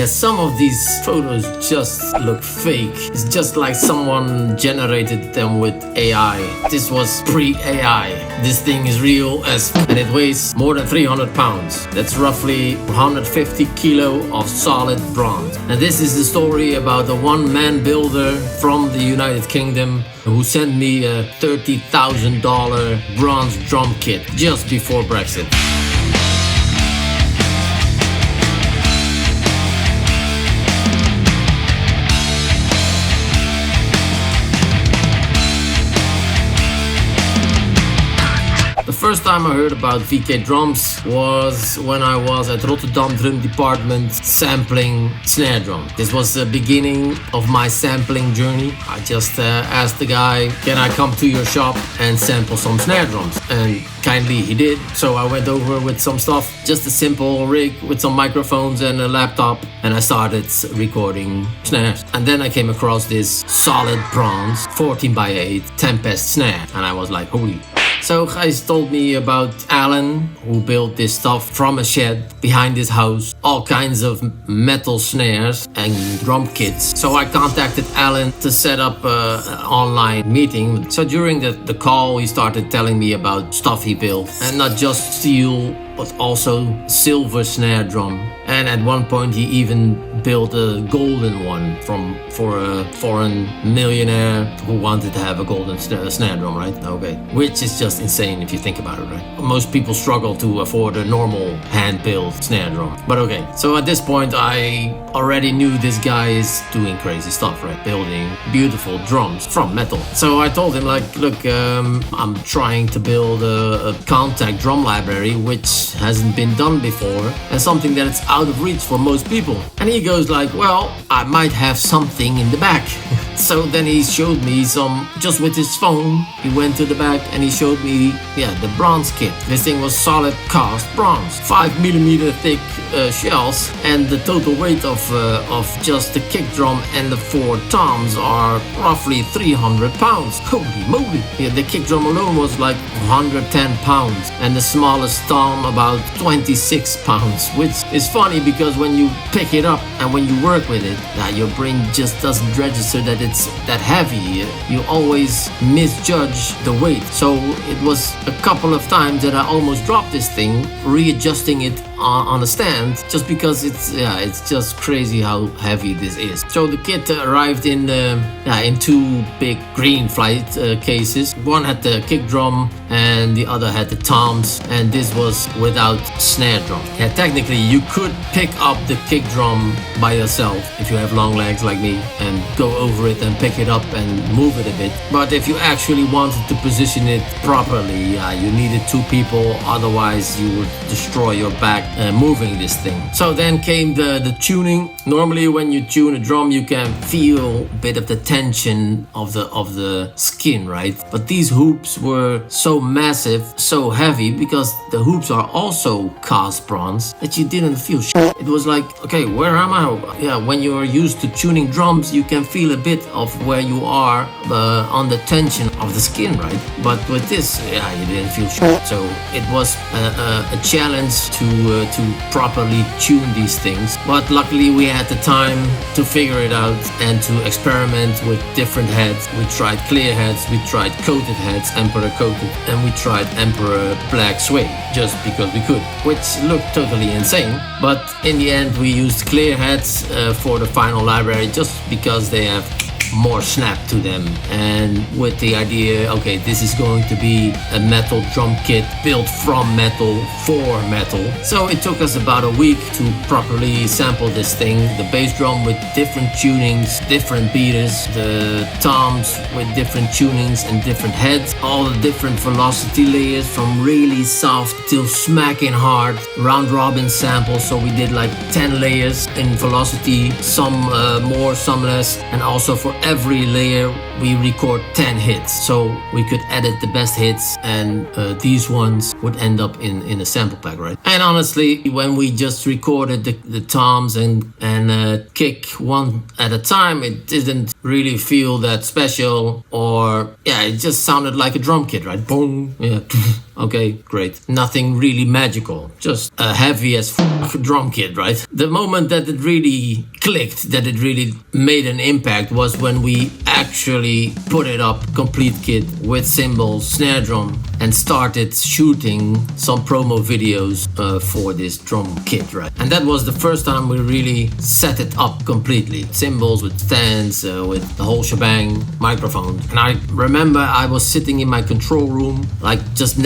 Yeah, some of these photos just look fake. It's just like someone generated them with AI. This was pre-AI. This thing is real and it weighs more than 300 pounds. That's roughly 150 kilo of solid bronze. And this is the story about a one-man builder from the United Kingdom who sent me a $30,000 bronze drum kit just before Brexit. The first time I heard about VK drums was when I was at Rotterdam Drum Department sampling snare drum. This was the beginning of my sampling journey. I just asked the guy, can I come to your shop and sample some snare drums? And kindly he did. So I went over with some stuff, just a simple rig with some microphones and a laptop, and I started recording snares. And then I came across this solid bronze 14x8 Tempest snare, and I was like, holy. So guys told me about Alan, who built this stuff from a shed behind his house, all kinds of metal snares and drum kits. So I contacted Alan to set up an online meeting. So during the call, he started telling me about stuff he built, and not just steel, but also silver snare drum. And at one point he even built a golden one for a foreign millionaire who wanted to have a golden snare drum, right? Okay. Which is just insane if you think about it, right? Most people struggle to afford a normal hand-built snare drum. But okay, so at this point I already knew this guy is doing crazy stuff, right? Building beautiful drums from metal. So I told him like, look, I'm trying to build a Kontakt drum library, which hasn't been done before, and something that is out of reach for most people. And he goes like, well, I might have something in the back. So then he showed me some, just with his phone, he went to the back and he showed me, the bronze kit. This thing was solid cast bronze, 5mm thick shells, and the total weight of just the kick drum and the 4 toms are roughly 300 pounds. Holy moly! Yeah, the kick drum alone was like 110 pounds, and the smallest tom about 26 pounds, which is funny because when you pick it up and when you work with it, your brain just doesn't register that it's that heavy. You always misjudge the weight. So it was a couple of times that I almost dropped this thing, readjusting it on a stand, just because it's just crazy how heavy this is. So the kit arrived in 2 big green flight cases. One had the kick drum and the other had the toms, and this was without snare drum. Yeah, technically you could pick up the kick drum by yourself if you have long legs like me and go over it and pick it up and move it a bit. But if you actually wanted to position it properly, you needed 2 people, otherwise you would destroy your back moving this thing. So then came the tuning. Normally when you tune a drum you can feel a bit of the tension of the skin, right? But these hoops were so massive, so heavy, because the hoops are also cast bronze, that you didn't feel shit. It was like, okay, where am I? Yeah, when you're used to tuning drums you can feel a bit of where you are on the tension of the skin, right? But with this, you didn't feel shit. So it was a challenge to properly tune these things. But luckily we had the time to figure it out and to experiment with different heads. We tried clear heads, we tried coated heads, Emperor coated, and we tried Emperor black suede, just because we could, which looked totally insane. But in the end we used clear heads for the final library, just because they have more snap to them, and with the idea, okay, this is going to be a metal drum kit built from metal for metal. So it took us about a week to properly sample this thing. The bass drum with different tunings, different beaters, the toms with different tunings and different heads, all the different velocity layers from really soft till smacking hard, round robin samples. So we did like 10 layers in velocity, some more, some less, and also for every layer we record 10 hits, so we could edit the best hits, and these ones would end up in a sample pack, right? And honestly, when we just recorded the toms and kick one at a time, it didn't really feel that special, or it just sounded like a drum kit, right? Boom, yeah. Okay, great. Nothing really magical, just a heavy as drum kit, right? The moment that it really clicked, that it really made an impact, was when we actually put it up complete kit with cymbals, snare drum, and started shooting some promo videos for this drum kit, right? And that was the first time we really set it up completely. Cymbals with stands, with the whole shebang, microphone. And I remember I was sitting in my control room, like just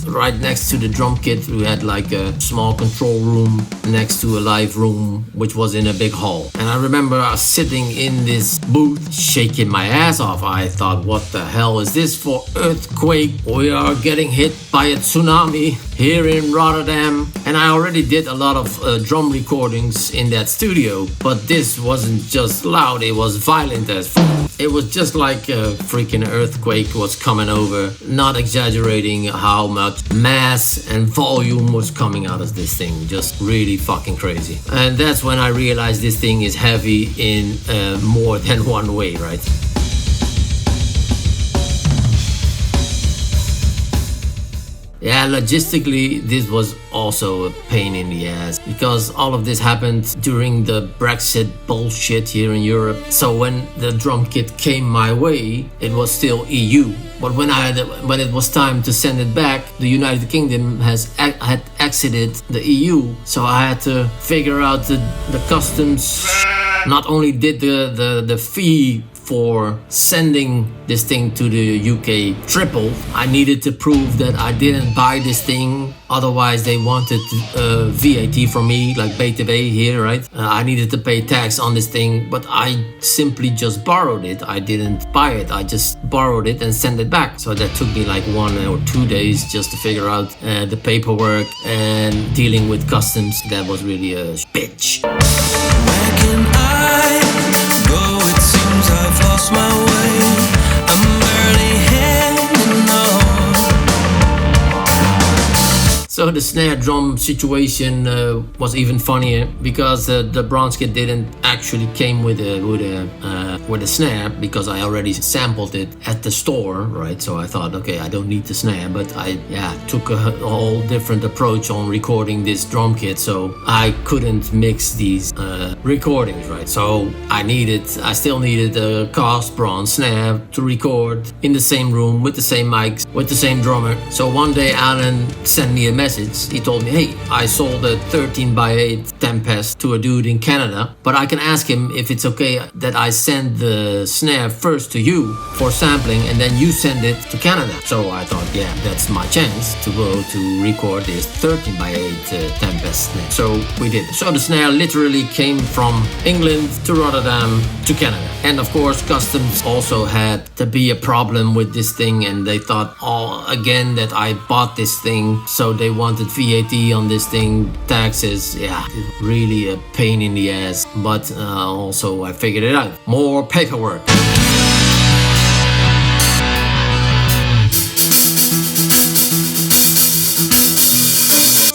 right next to the drum kit. We had like a small control room next to a live room, which was in a big hall. And I remember I was sitting in this booth, shaking my ass off. I thought, what the hell is this for earthquake? We are getting hit by a tsunami here in Rotterdam. And I already did a lot of drum recordings in that studio, but this wasn't just loud, it was violent as f. It was just like a freaking earthquake was coming over, not exaggerating how much mass and volume was coming out of this thing. Just really fucking crazy. And that's when I realized this thing is heavy in more than one way, right? Yeah, logistically, this was also a pain in the ass, because all of this happened during the Brexit bullshit here in Europe. So when the drum kit came my way, it was still EU. But when it was time to send it back, the United Kingdom had exited the EU. So I had to figure out the customs. Not only did the fee for sending this thing to the UK triple, I needed to prove that I didn't buy this thing. Otherwise, they wanted VAT from me, like BTW here, right? I needed to pay tax on this thing, but I simply just borrowed it. I didn't buy it. I just borrowed it and sent it back. So that took me like 1 or 2 days just to figure out the paperwork and dealing with customs. That was really a bitch. Where can I go? It seems I've lost my way. I'm barely hanging on. So the snare drum situation was even funnier, because the bronze kit didn't actually came with a snare, because I already sampled it at the store, right? So I thought, okay, I don't need the snare, but I took a whole different approach on recording this drum kit, so I couldn't mix these recordings, right? So I still needed a cast bronze snare to record in the same room with the same mics, with the same drummer. So one day Alan sent me a message. He told me, hey, I sold a 13x8 Tempest to a dude in Canada, but I can ask him if it's okay that I send the snare first to you for sampling, and then you send it to Canada. So I thought, yeah, that's my chance to go to record this 13x8 Tempest snare. So we did. So the snare literally came from England to Rotterdam to Canada. And of course, customs also had to be a problem with this thing, and they thought again that I bought this thing, so they wanted VAT on this thing, taxes. Yeah, really a pain in the ass, but also I figured it out. More paperwork.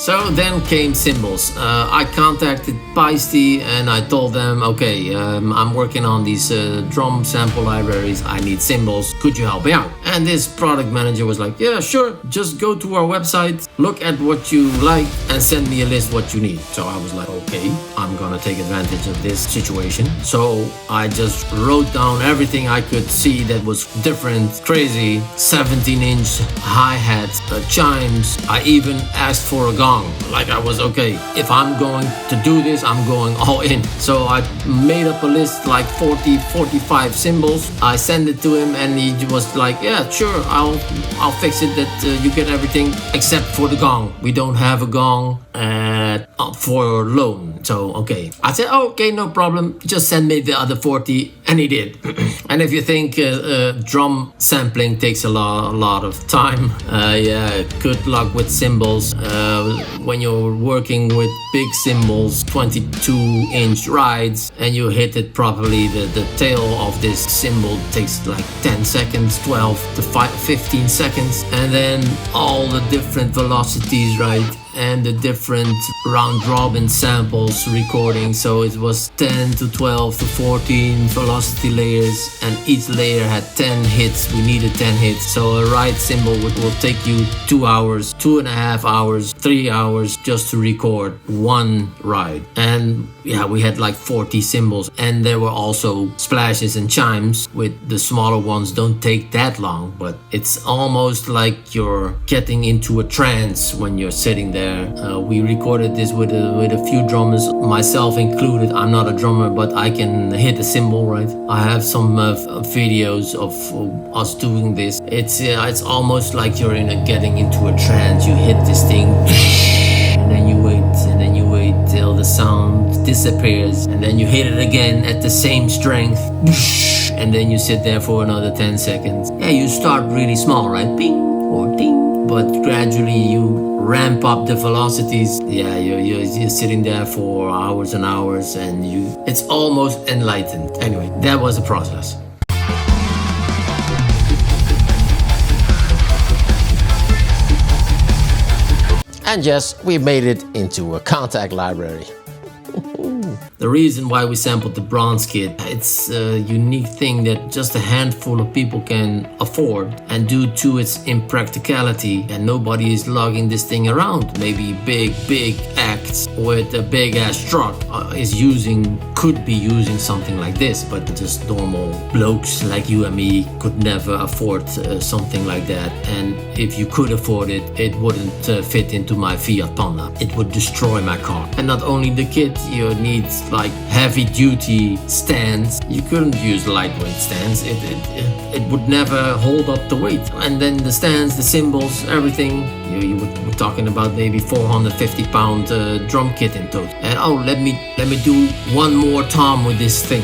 So then came cymbals. I contacted Paisty and I told them, okay, I'm working on these drum sample libraries. I need cymbals. Could you help me out? And this product manager was like, yeah, sure. Just go to our website, look at what you like, and send me a list what you need. So I was like, okay, I'm gonna take advantage of this situation. So I just wrote down everything I could see that was different, crazy, 17-inch hi-hat, chimes. I even asked for a gong. Like I was, okay, if I'm going to do this, I'm going all in. So I made up a list like 40, 45 cymbals. I sent it to him and he was like, yeah, sure, I'll fix it that you get everything except for the gong. We don't have a gong for loan. So, okay. I said, okay, no problem. Just send me the other 40. And he did. And if you think drum sampling takes a lot of time, yeah, good luck with cymbals. when you're working with big cymbals, 22-inch rides, and you hit it properly, the tail of this cymbal takes like 10 seconds, 12 to 15 seconds, and then all the different velocities, right? And the different round-robin samples recording. So it was 10 to 12 to 14 velocity layers, and each layer had 10 hits. We needed 10 hits. So a ride cymbal will take you 2 hours, 2.5 hours, 3 hours just to record one ride. And yeah, we had like 40 cymbals, and there were also splashes and chimes. With the smaller ones, don't take that long, but it's almost like you're getting into a trance when you're sitting there. We recorded this with a few drummers, myself included. I'm not a drummer, but I can hit a cymbal, right? I have some videos of us doing this. It's almost like you're getting into a trance. You hit this thing, and then you wait, and then you wait till the sound disappears, and then you hit it again at the same strength, and then you sit there for another 10 seconds. Yeah, you start really small, right? Ping or ding, but gradually you ramp up the velocities. Yeah, you're sitting there for hours and hours, and it's almost enlightened. Anyway, that was the process. And yes, we made it into a Kontakt library. The reason why we sampled the bronze kit, it's a unique thing that just a handful of people can afford, and due to its impracticality, and nobody is lugging this thing around. Maybe big acts with a big ass truck could be using something like this, but just normal blokes like you and me could never afford something like that. And if you could afford it, it wouldn't fit into my Fiat Panda. It would destroy my car. And not only the kit, you need like heavy duty stands. You couldn't use lightweight stands. It would never hold up the weight. And then the stands, the cymbals, everything, you were talking about maybe 450 pound drum kit in total. And let me do one more tom with this thing.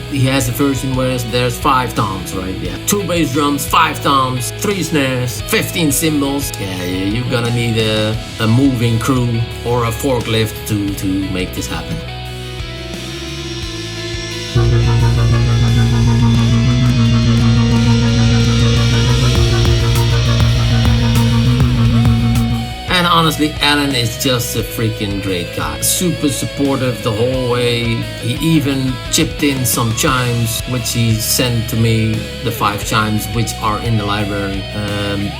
He has a version where there's 5 toms, right? Yeah, 2 bass drums, 5 toms, 3 snares, 15 cymbals. Yeah, you're gonna need a moving crew or a forklift to make this happen. And honestly, Alan is just a freaking great guy. Super supportive the whole way. He even chipped in some chimes, which he sent to me, the 5 chimes which are in the library.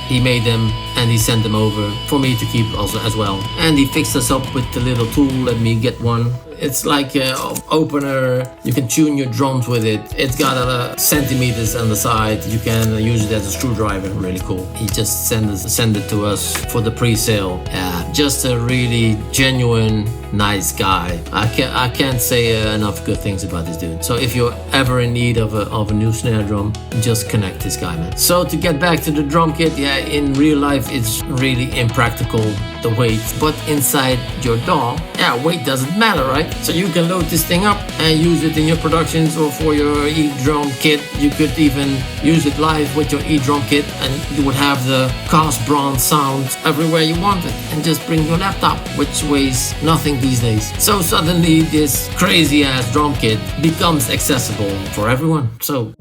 He made them and he sent them over for me to keep also as well. And he fixed us up with the little tool. Let me get one. It's like an opener. You can tune your drums with it. It's got centimeters on the side. You can use it as a screwdriver. Really cool. He just sent it to us for the pre-sale. Yeah, just a really genuine, nice guy. I can't say enough good things about this dude. So if you're ever in need of a new snare drum, just connect this guy, man. So to get back to the drum kit, yeah, in real life it's really impractical, the weight. But inside your DAW, yeah, weight doesn't matter, right? So you can load this thing up and use it in your productions or for your e-drum kit. You could even use it live with your e-drum kit, and you would have the cast bronze sound everywhere you want it, and just bring your laptop, which weighs nothing these days. So suddenly this crazy ass drum kit becomes accessible for everyone. So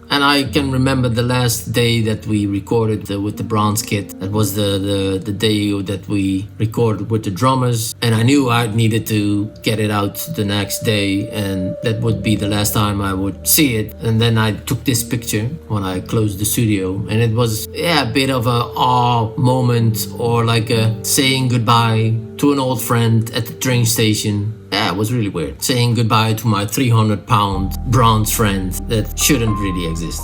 and I can remember the last day that we recorded with the bronze kit. That was the day that we recorded with the drummers, and I knew I needed to get it out the next day, and that would be the last time I would see it. And then I took this picture when I closed the studio, and it was a bit of a awe moment, or like a saying goodbye to an old friend at the train station. Yeah, it was really weird. Saying goodbye to my 300-pound bronze friend that shouldn't really exist.